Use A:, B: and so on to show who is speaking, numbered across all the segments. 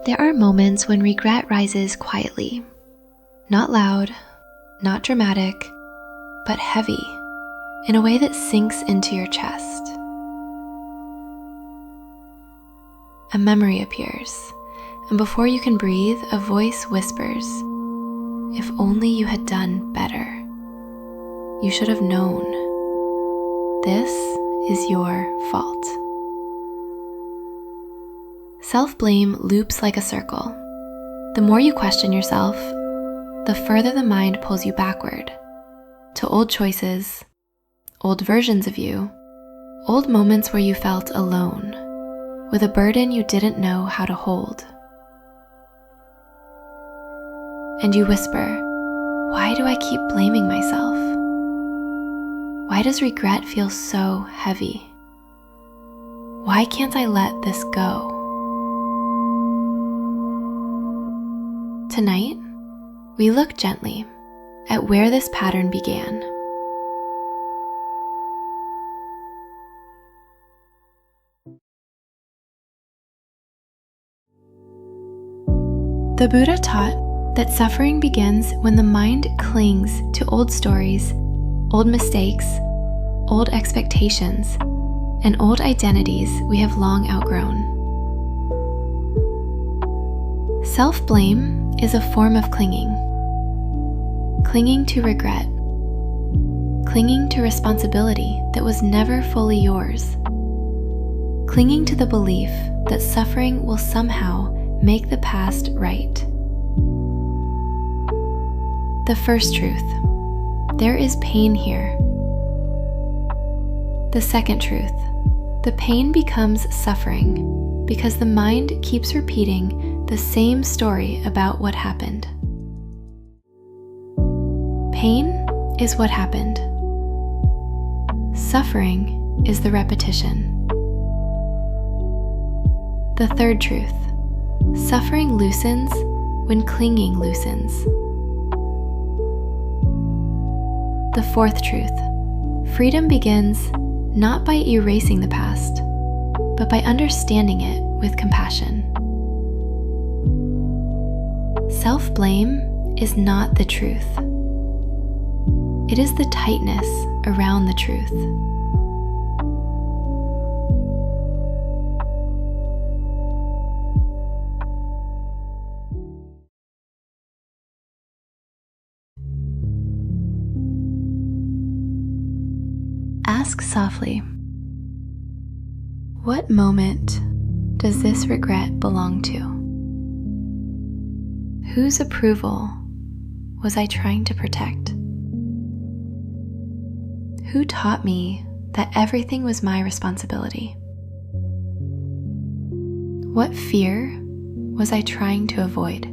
A: There are moments when regret rises quietly, not loud, not dramatic, but heavy, in a way that sinks into your chest. A memory appears, and before you can breathe, a voice whispers, "If only you had done better. You should have known. This is your fault." Self-blame loops like a circle. The more you question yourself, the further the mind pulls you backward, to old choices, old versions of you, old moments where you felt alone, with a burden you didn't know how to hold. And you whisper, "Why do I keep blaming myself? Why does regret feel so heavy? Why can't I let this go?" Tonight, we look gently at where this pattern began. The Buddha taught that suffering begins when the mind clings to old stories, old mistakes, old expectations, and old identities we have long outgrown. Self-blame is a form of clinging. Clinging to regret. Clinging to responsibility that was never fully yours. Clinging to the belief that suffering will somehow make the past right. The first truth: there is pain here. The second truth: the pain becomes suffering because the mind keeps repeating the same story about what happened. Pain is what happened. Suffering is the repetition. The third truth: suffering loosens when clinging loosens. The fourth truth: freedom begins not by erasing the past, but by understanding it with compassion. Self-blame is not the truth. It is the tightness around the truth. Ask softly, what moment does this regret belong to? Whose approval was I trying to protect? Who taught me that everything was my responsibility? What fear was I trying to avoid?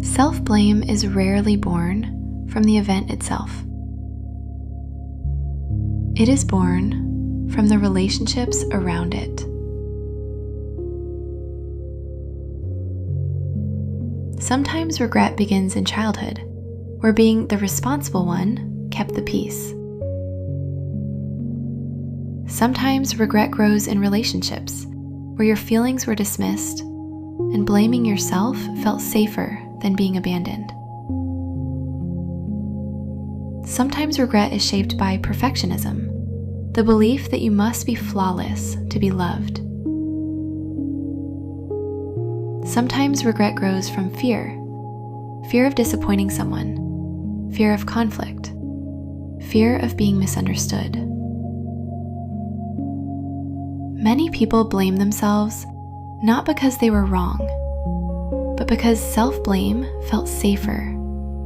A: Self-blame is rarely born from the event itself. It is born from the relationships around it. Sometimes regret begins in childhood, where being the responsible one kept the peace. Sometimes regret grows in relationships, where your feelings were dismissed and blaming yourself felt safer than being abandoned. Sometimes regret is shaped by perfectionism, the belief that you must be flawless to be loved. Sometimes regret grows from fear of disappointing someone, fear of conflict, fear of being misunderstood. Many people blame themselves not because they were wrong, but because self-blame felt safer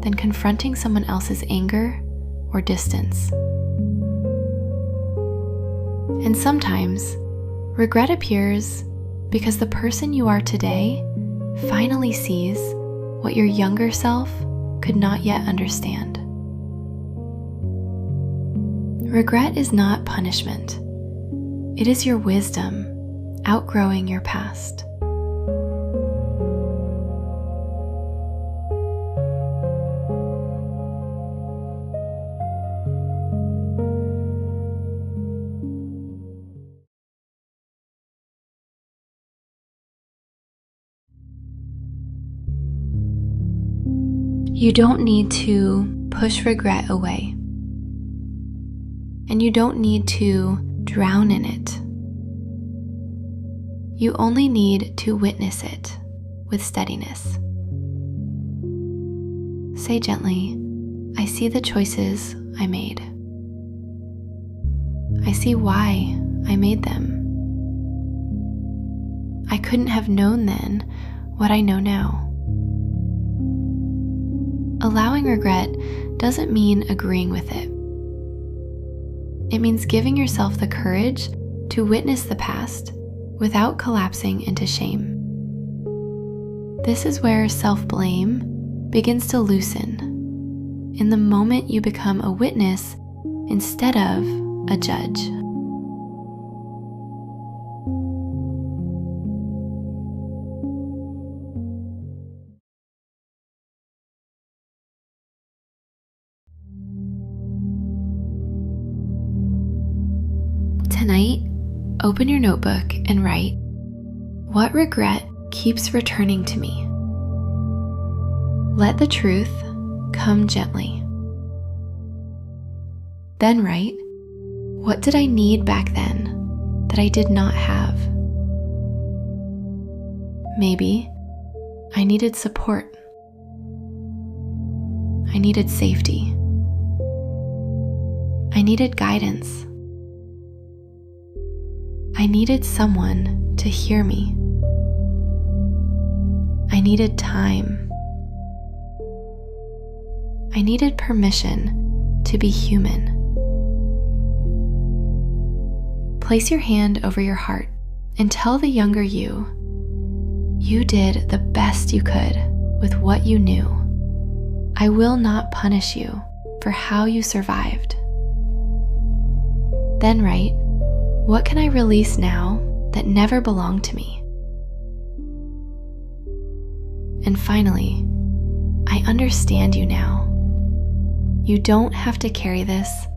A: than confronting someone else's anger or distance. And sometimes regret appears because the person you are today finally sees what your younger self could not yet understand. Regret is not punishment. It is your wisdom outgrowing your past. You don't need to push regret away. And you don't need to drown in it. You only need to witness it with steadiness. Say gently, I see the choices I made. I see why I made them. I couldn't have known then what I know now. Allowing regret doesn't mean agreeing with it. It means giving yourself the courage to witness the past without collapsing into shame. This is where self-blame begins to loosen, in the moment you become a witness instead of a judge. Tonight, open your notebook and write, what regret keeps returning to me? Let the truth come gently. Then write, what did I need back then that I did not have? Maybe I needed support. I needed safety. I needed guidance. I needed someone to hear me. I needed time. I needed permission to be human. Place your hand over your heart and tell the younger you, you did the best you could with what you knew. I will not punish you for how you survived. Then write, what can I release now that never belonged to me? And finally, I understand you now. You don't have to carry this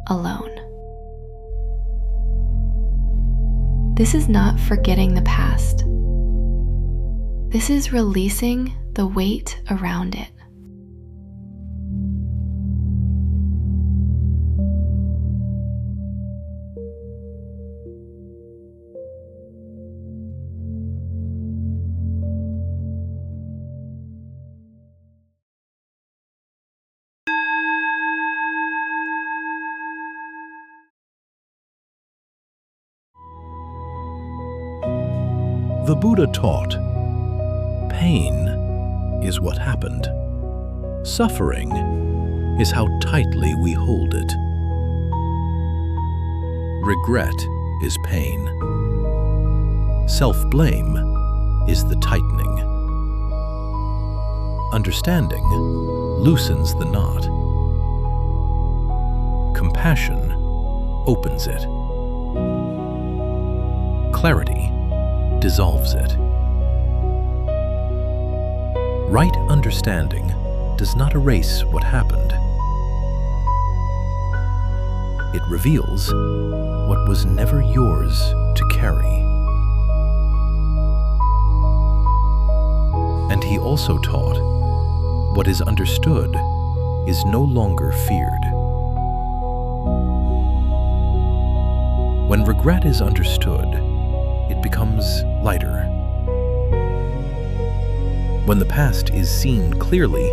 A: alone. This is not forgetting the past. This is releasing the weight around it.
B: The Buddha taught, pain is what happened. Suffering is how tightly we hold it. Regret is pain. Self-blame is the tightening. Understanding loosens the knot. Compassion opens it. Clarity dissolves it. Right understanding does not erase what happened. It reveals what was never yours to carry. And he also taught, what is understood is no longer feared. When regret is understood, it becomes lighter. When the past is seen clearly,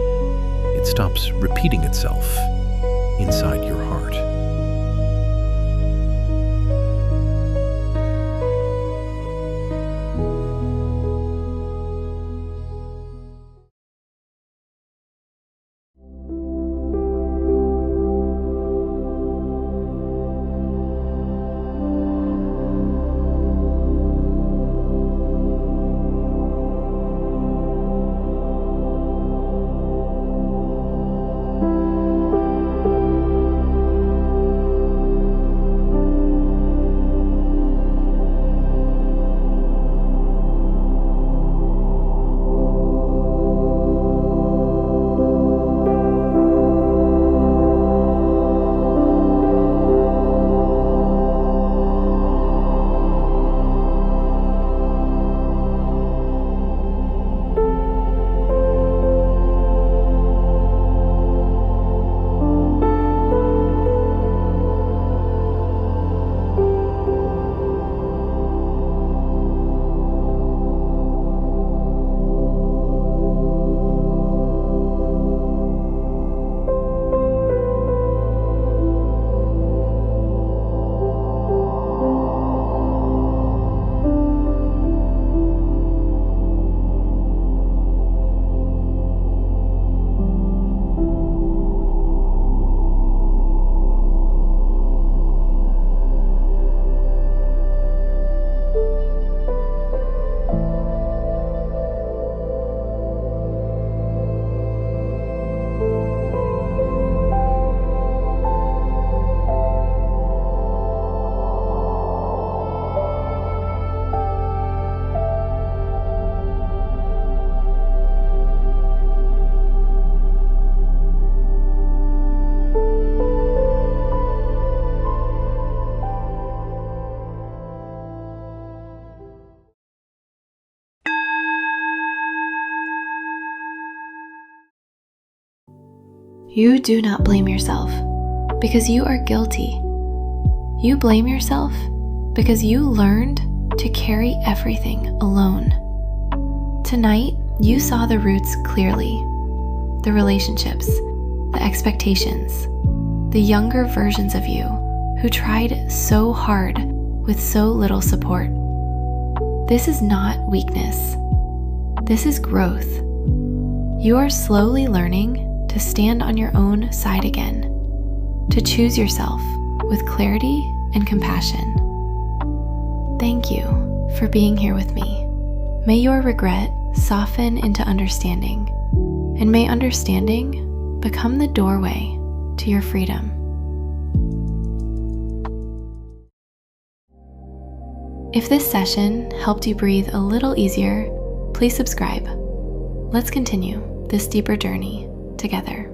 B: it stops repeating itself inside your heart.
A: You do not blame yourself because you are guilty. You blame yourself because you learned to carry everything alone. Tonight, you saw the roots clearly. The relationships, the expectations, the younger versions of you who tried so hard with so little support. This is not weakness. This is growth. You are slowly learning to stand on your own side again, to choose yourself with clarity and compassion. Thank you for being here with me. May your regret soften into understanding, and may understanding become the doorway to your freedom. If this session helped you breathe a little easier, please subscribe. Let's continue this deeper journey together.